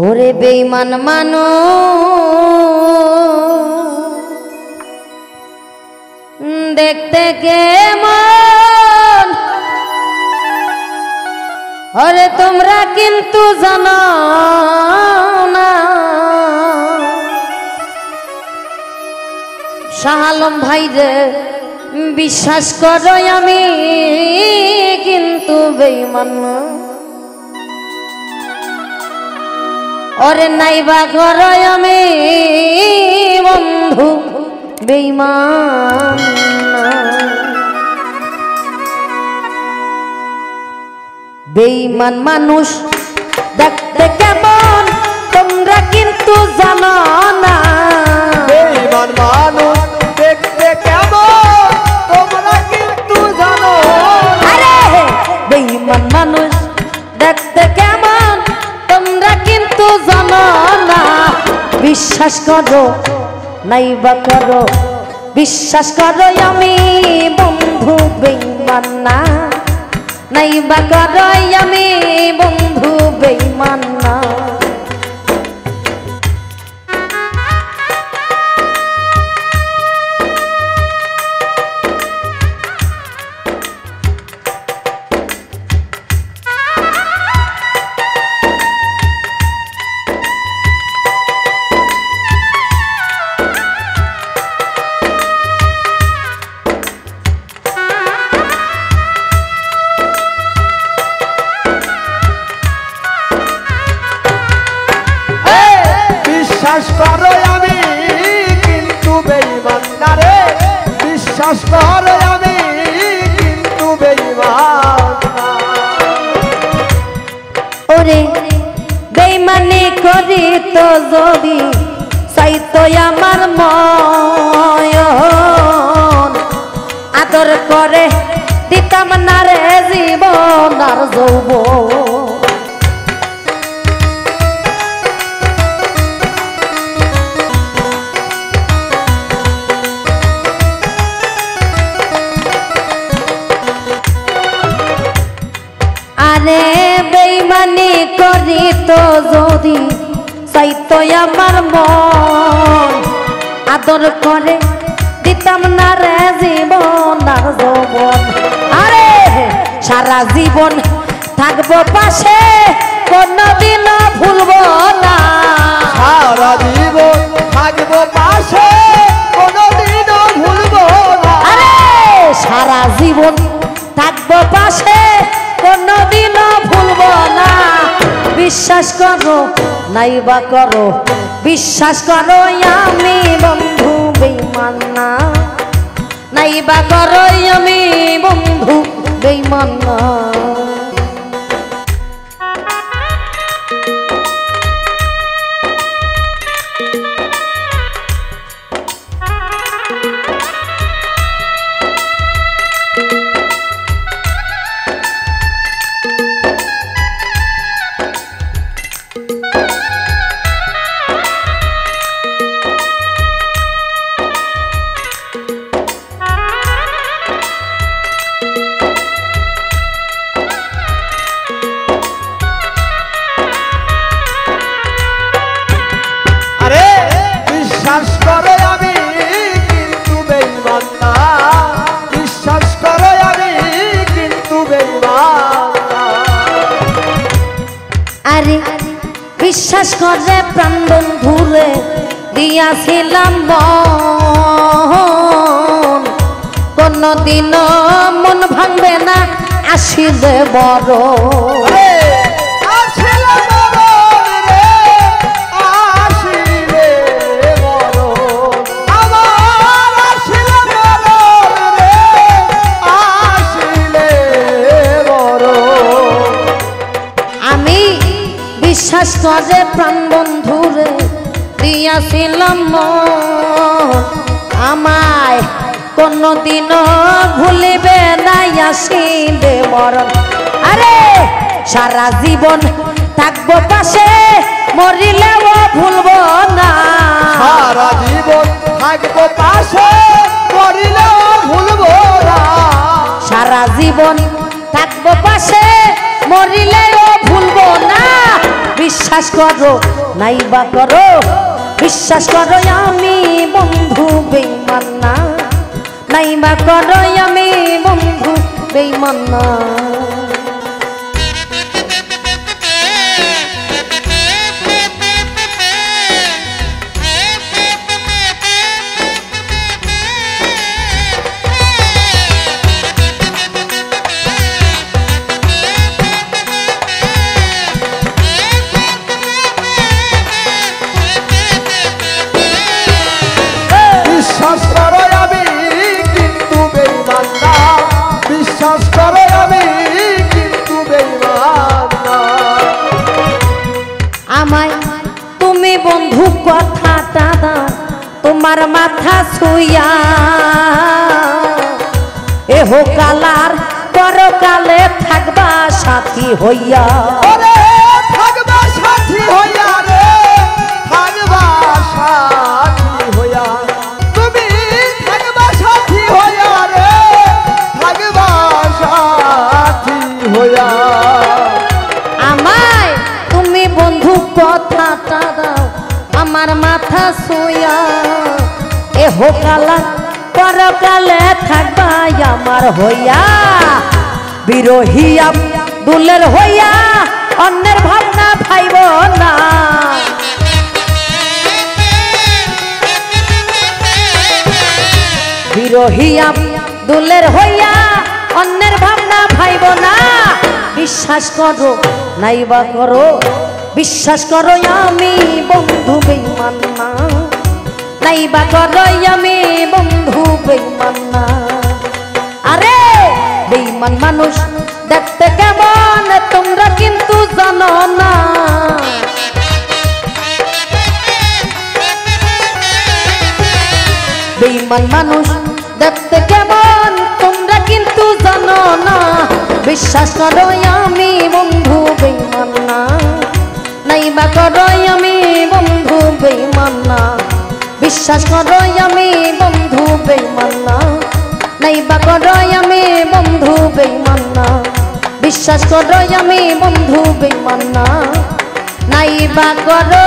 ওরে বেঈমান মানুষ দেখতে কেমন, ওরে তোমরা কিন্তু জানো না শাহ আলম ভাই রে বিশ্বাস করো আমি কিন্তু বেঈমান না। ওরে নাইবা করো আমি বন্ধু বেঈমান না। বেঈমান মানুষ দেখতে কেমন তোমরা কিন্তু জানো না। বেঈমান মানুষ দেখতে কেমন তোমরা কিন্তু জানো। আরে বেঈমান মানুষ দেখতে কেমন তোমরা কিন্তু জানো না। বিশ্বাস করো নাইবা করো, বিশ্বাস করো আমি বন্ধু বেঈমান না। নাইবা করো আমি বন্ধু বেঈমান না। বিশ্বাস করো আমি কিন্তু বেঈমান না রে। বিশ্বাস করো আমি কিন্তু বেঈমান না। ওরে বেঈমানি করি তো যদি চাইতো আমার মন, আদর করে দিতাম না রে জীবন আর যৌবন। আরে বেঈমানি করি তো যদি চাইতো আমার মন, আদর করে দিতাম না রে জীবন আর যৌবন। আরে সারা জীবন থাকবো পাশে কোনদিনও ভুলবো না। সারা জীবন থাকবো পাশে কোনদিনও ভুলবো না। আরে সারা জীবন থাকবো পাশে কোনদিনও ভুলবো না। বিশ্বাস করো নাইবা করো, বিশ্বাস করো আমি বন্ধু বেঈমান না। নাইবা করো আমি বন্ধু বেঈমান না। বিশ্বাস করো আমি কিন্তু বেঈমান না। বিশ্বাস করো আমি কিন্তু বেঈমান না। আরে বিশ্বাস করে প্রাণ বন্ধুরে দিয়াছিলাম মন, কোনদিনও মন ভাঙবে না আসিলে বড়। বিশ্বাস করে প্রাণ বন্ধুরে দিয়াছিলাম মন, আমায় কোনদিনও ভুলিবে না আসিলে মরণ। আরে সারা জীবন থাকবো পাশে মরিলেও ভুলবো না। সারা জীবন থাকবো পাশে মরিলেও ভুলবো না। সারা জীবন থাকবো পাশে মরিলেও ভুলবো না। বিশ্বাস করো নাইবা করো, বিশ্বাস করো আমি বন্ধু বেঈমান না, নাইবা করো আমি বন্ধু বেঈমান না। বিশ্বাস করো আমি কিন্তু বেঈমান না, বিশ্বাস করো আমি কিন্তু বেঈমান না। আমায় তুমি বন্ধু কথাটা দাও তোমার মাথা ছুঁয়া, এহ কালার পরকালে থাকবা সাথী হইয়া। ওরে থাকবা সাথী হইয়া রে, থাকবা সাথী হইয়া, তুমি থাকবা সাথী হইয়া রে, থাকবা সাথী হইয়া। আমায় তুমি বন্ধু কথাটা দাও আমার মাথা ছুঁয়া, এহ কালার পরকালে থাকবা আমার হইয়া। বিরোহী আব্দুলের হইয়া অন্যের ভাবনা ভাইব না, বিরোহী আব্দুলের হইয়া অন্যের ভাবনা ভাইব না। বিশ্বাস করো নাইবা করো, বিশ্বাস করো আমি বন্ধু বেঈমান না, নাইবা করো আমি বন্ধু বেঈমান না। আরে বেঈমান মানুষ দেখতে কেমন তোমরা কিন্তু জানো না, বেঈমান মানুষ দেখতে কেমন তোমরা কিন্তু জানো না। বিশ্বাস করো আমি বন্ধু বেঈমান না, নাইবা করো আমি বন্ধু বেঈমান না। বিশ্বাস করো আমি বন্ধু বেঈমান না, নাইবা করো আমি বন্ধু বেঈমান না। বিশ্বাস করো আমি বন্ধু বেঈমান না, নাইবা করো।